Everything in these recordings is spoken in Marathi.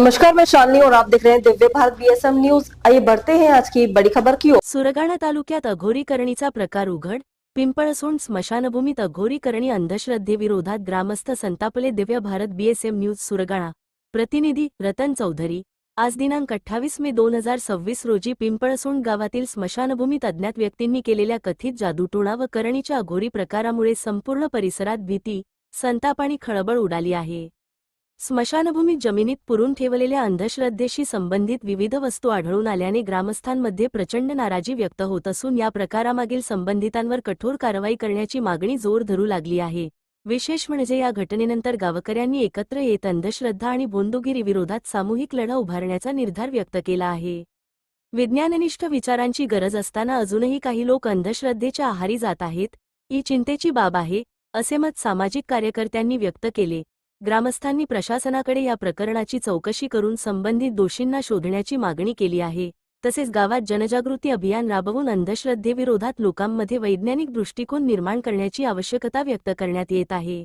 नमस्कार, मैं शालिनी और आप देख रहे हैं दिव्य भारत बीएसएम न्यूज। आइए बढ़ते हैं आज की बड़ी खबर की ओर। सुरगाणा तालुक्यात अघोरी करणीचा प्रकार उघड. पिंपळसोंड स्मशानभूमीत अघोरी करणी अंधश्रद्धेविरोधात ग्रामस्थ संतापले. दिव्य भारत बीएसएम न्यूज सुरगाणा प्रतिनिधी रतन चौधरी. आज दिनांक 28 मे 2026 रोजी पिंपळसोंड गावातील स्मशानभूमीत अज्ञात व्यक्तींनी केलेल्या कथित जादूटोणा व करणीच्या अघोरी प्रकारामुळे संपूर्ण परिसरात भीती, संताप आणि खळबळ उडाली आहे. स्मशानभूमीत जमिनीत पुरून ठेवलेल्या अंधश्रद्धेशी संबंधित विविध वस्तू आढळून आल्याने ग्रामस्थांमध्ये प्रचंड नाराजी व्यक्त होत असून या प्रकारामागील संबंधितांवर कठोर कारवाई करण्याची मागणी जोर धरू लागली आहे. विशेष म्हणजे या घटनेनंतर गावकऱ्यांनी एकत्र येत अंधश्रद्धा आणि भोंदूगिरी विरोधात सामूहिक लढा उभारण्याचा निर्धार व्यक्त केला आहे. विज्ञाननिष्ठ विचारांची गरज असताना अजूनही काही लोक अंधश्रद्धेच्या आहारी जात आहेत, ही चिंतेची बाब आहे, असे मत सामाजिक कार्यकर्त्यांनी व्यक्त केले. ग्रामस्थांनी प्रशासनाकडे या प्रकरणाची चौकशी करून संबंधित दोषींना शोधण्याची मागणी केली आहे. तसेच गावात जनजागृती अभियान राबवून अंधश्रद्धेविरोधात लोकांमध्ये वैज्ञानिक दृष्टिकोन निर्माण करण्याची आवश्यकता व्यक्त करण्यात येत आहे.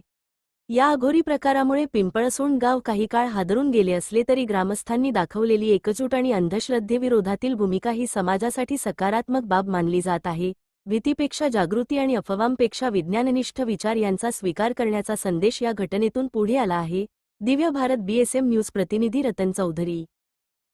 या अघोरी प्रकारामुळे पिंपळसोंड गाव काही काळ हादरून गेले असले तरी ग्रामस्थांनी दाखवलेली एकजूट आणि अंधश्रद्धेविरोधातील भूमिका ही समाजासाठी सकारात्मक बाब मानली जात आहे. भीतीपेक्षा जागृती आणि अफवांपेक्षा विज्ञाननिष्ठ विचार यांचा स्वीकार करण्याचा संदेश या घटनेतून पुढे आला आहे. दिव्य भारत बीएसएम न्यूज प्रतिनिधी रतन चौधरी.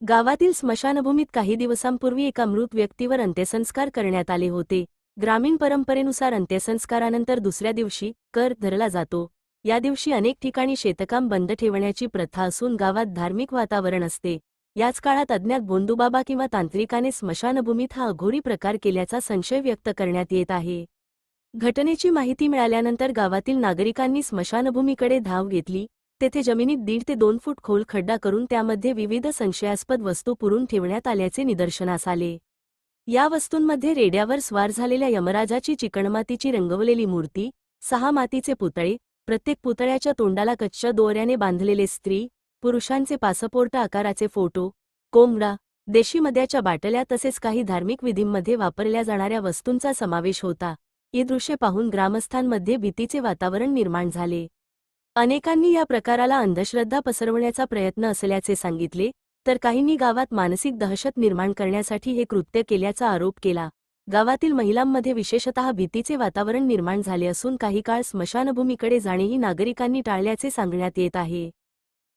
गावातील स्मशानभूमीत काही दिवसांपूर्वी एका मृत व्यक्तीवर अंत्यसंस्कार करण्यात आले होते. ग्रामीण परंपरेनुसार अंत्यसंस्कारानंतर दुसऱ्या दिवशी कर धरला जातो. या दिवशी अनेक ठिकाणी शेतकाम बंद ठेवण्याची प्रथा असून गावात धार्मिक वातावरण असते. याच काळात अज्ञात भोंदूबाबा किंवा तांत्रिकाने स्मशानभूमीत हा अघोरी प्रकार केल्याचा संशय व्यक्त करण्यात येत आहे. घटनेची माहिती मिळाल्यानंतर गावातील नागरिकांनी स्मशानभूमीकडे धाव घेतली. तेथे जमिनीत 1.5 ते 2 फूट खोल खड्डा करून त्यामध्ये विविध संशयास्पद वस्तू पुरून ठेवण्यात आल्याचे निदर्शनास आले. या वस्तूंमध्ये रेड्यावर स्वार झालेल्या यमराजाची चिकणमातीची रंगवलेली मूर्ती, 6 मातीचे पुतळे, प्रत्येक पुतळ्याच्या तोंडाला कच्च्या दोऱ्याने बांधलेले स्त्री पुरुषांचे पासपोर्ट आकाराचे फोटो, कोंबडा, देशी मद्याच्या बाटल्या तसेच काही धार्मिक विधींमध्ये वापरल्या जाणाऱ्या वस्तूंचा समावेश होता. ही दृश्ये पाहून ग्रामस्थांमध्ये भीतीचे वातावरण निर्माण झाले. अनेकांनी या प्रकाराला अंधश्रद्धा पसरवण्याचा प्रयत्न असल्याचे सांगितले, तर काहींनी गावात मानसिक दहशत निर्माण करण्यासाठी हे कृत्य केल्याचा आरोप केला. गावातील महिलांमध्ये विशेषतः भीतीचे वातावरण निर्माण झाले असून काही काळ स्मशानभूमीकडे जाणेही नागरिकांनी टाळल्याचे सांगण्यात येत आहे.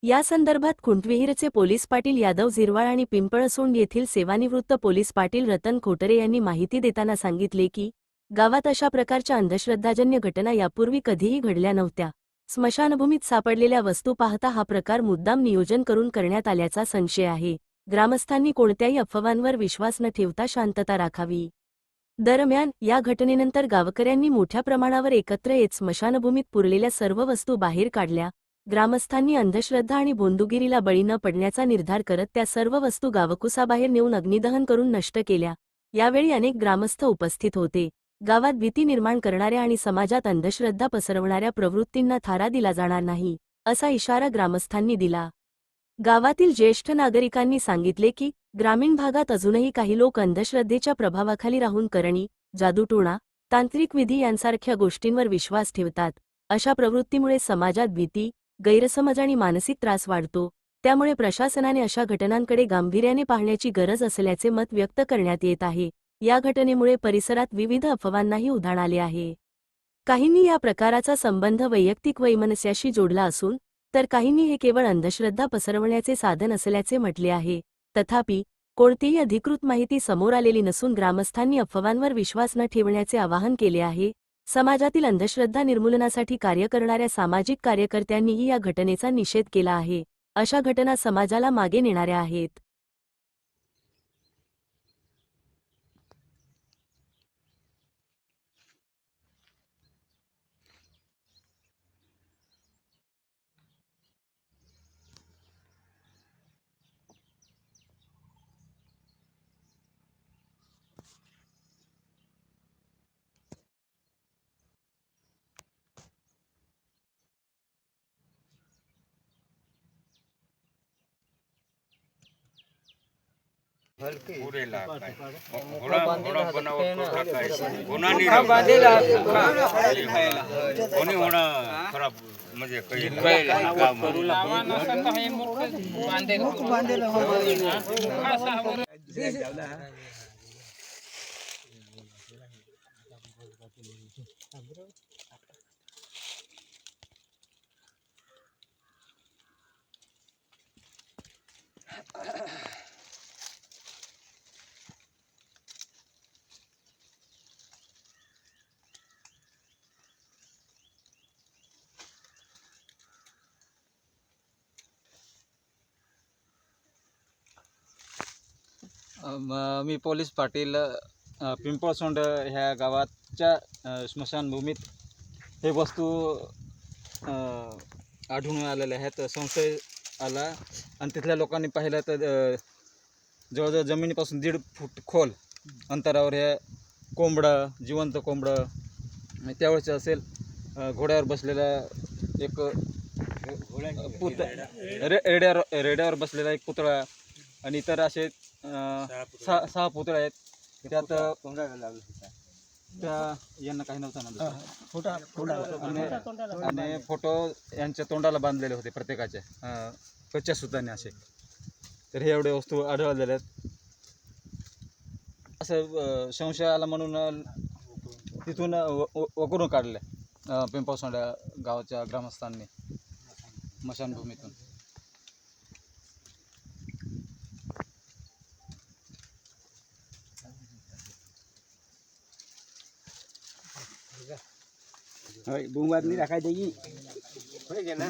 या संदर्भात खुंटविहीरचे पोलीस पाटील यादव झिरवाळ आणि पिंपळसोंड येथील सेवानिवृत्त पोलीस पाटील रतन खोटरे यांनी माहिती देताना सांगितले की, गावात अशा प्रकारच्या अंधश्रद्धाजन्य घटना यापूर्वी कधीही घडल्या नव्हत्या. स्मशानभूमीत सापडलेल्या वस्तू पाहता हा प्रकार मुद्दाम नियोजन करून करण्यात आल्याचा संशय आहे. ग्रामस्थांनी कोणत्याही अफवांवर विश्वास न ठेवता शांतता राखावी. दरम्यान, या घटनेनंतर गावकऱ्यांनी मोठ्या प्रमाणावर एकत्र येत स्मशानभूमीत पुरलेल्या सर्व वस्तू बाहेर काढल्या. ग्रामस्थांनी अंधश्रद्धा आणि भोंदूगिरीला बळी न पडण्याचा निर्धार करत त्या सर्व वस्तू गावकुसाबाहेर नेऊन अग्निदहन करून नष्ट केल्या. यावेळी अनेक ग्रामस्थ उपस्थित होते. गावात भीती निर्माण करणाऱ्या आणि समाजात अंधश्रद्धा पसरवणाऱ्या प्रवृत्तींना थारा दिला जाणार नाही, असा इशारा ग्रामस्थांनी दिला. गावातील ज्येष्ठ नागरिकांनी सांगितले की, ग्रामीण भागात अजूनही काही लोक अंधश्रद्धेच्या प्रभावाखाली राहून करणी, जादूटोणा, तांत्रिक विधी यांसारख्या गोष्टींवर विश्वास ठेवतात. अशा प्रवृत्तीमुळे समाजात भीती, गैरसमज आणि मानसिक त्रास वाढतो. त्यामुळे प्रशासनाने अशा घटनांकडे गांभीर्याने पाहण्याची गरज असल्याचे मत व्यक्त करण्यात येत आहे. या घटनेमुळे परिसरात विविध अफवांनाही उधाण आले आहे. काहींनी या प्रकाराचा संबंध वैयक्तिक वैमनस्याशी जोडला असून, तर काहींनी हे केवळ अंधश्रद्धा पसरवण्याचे साधन असल्याचे म्हटले आहे. तथापि, कोणतीही अधिकृत माहिती समोर आलेली नसून ग्रामस्थांनी अफवांवर विश्वास न ठेवण्याचे आवाहन केले आहे. समाजातील अंधश्रद्धा निर्मूलनासाठी कार्य करणाऱ्या सामाजिक कार्यकर्त्यांनीही या घटनेचा निषेध केला आहे. अशा घटना समाजाला मागे नेणाऱ्या आहेत. पुरेला काय होणा बनावट टाकायचं होणा नाही कोणी होणा खराब म्हणजे काही काम मी पोलीस पाटील पिंपळसोंड ह्या गावाच्या स्मशानभूमीत हे वस्तू आढळून आलेल्या आहेत. संशय आला आणि तिथल्या लोकांनी पाहिलं तर जवळजवळ जमिनीपासून 1.5 फूट खोल अंतरावर हे कोंबडं, जिवंत कोंबडं, त्यावेळेचं असेल घोड्यावर बसलेला एक रेड्यावर बसलेला एक पुतळा आणि इतर असे 6 पुतळे आहेत. त्यात त्या यांना काही नव्हतं ना आणि फोटो यांच्या तोंडाला बांधलेले होते प्रत्येकाच्या कच्च्या सुताने असे. तर हे एवढे वस्तू आढळलेल्या आहेत. असं संशय आला म्हणून तिथून वगळून काढले पिंपळसोंड गावाच्या ग्रामस्थांनी स्मशानभूमीतून. बुमवाद नहीं रखा जाएगी ना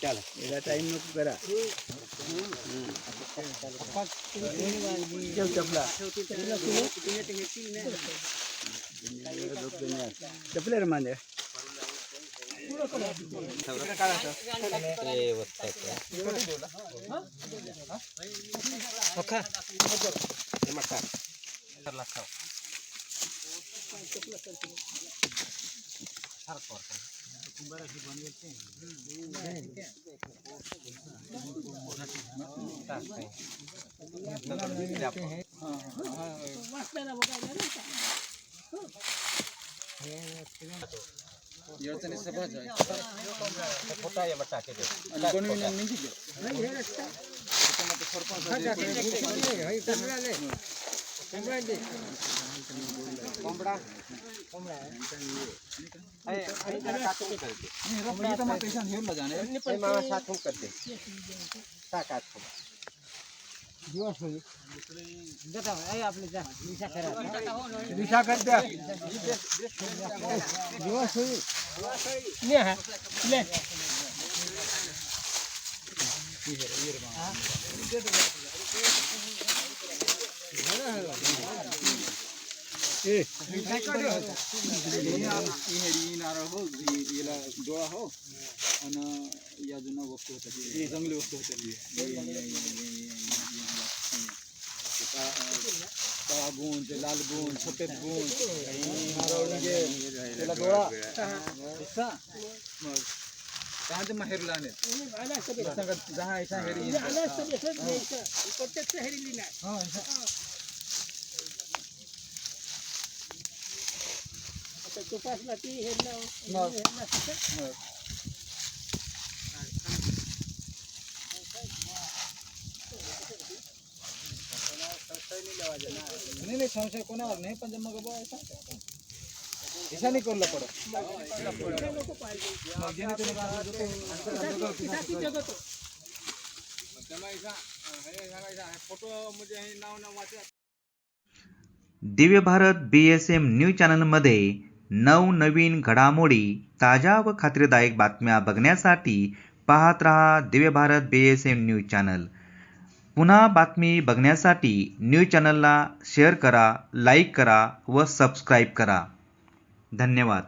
चल मेरा टाइम नको करा चपले रे मांदे योजने सभा जाय फोटा आहे बटा के आणि कोणी नाही दिले नाही हे रस्ता त्यामध्ये सरपंच कोंबडा आहे काटून करते नाही रोपडी तर मग पैसा घेऊन जाणे हे मामा साथून करते टाकात दिवस होई देता आहे आपले जा दिशा कर द्या दिवस होई ने है ले ए याला डोळा हो आणि या जुना वस्तू होता ही चांगली वस्तू होती काळा गुंज, लाल गुंज, सफेद गुंज त्याला डोळा दिसा मग कहाँ से माहिर लाने संगत जहाँ ऐसा हेरी हाँ तो पास लाती है ना नहीं संशय कोणावर नाही पण मग बाबा ऐसा नहीं करला पडो दिव्य भारत BSM न्यूज चॅनलमध्ये नवनवीन घडामोडी, ताज्या व खात्रीदायक बातम्या बघण्यासाठी पाहत रहा Divya Bharat BSM news channel. पुन्हा बातमी बघण्यासाठी न्यूज चॅनलला शेअर करा, लाईक करा व सबस्क्राईब करा. धन्यवाद.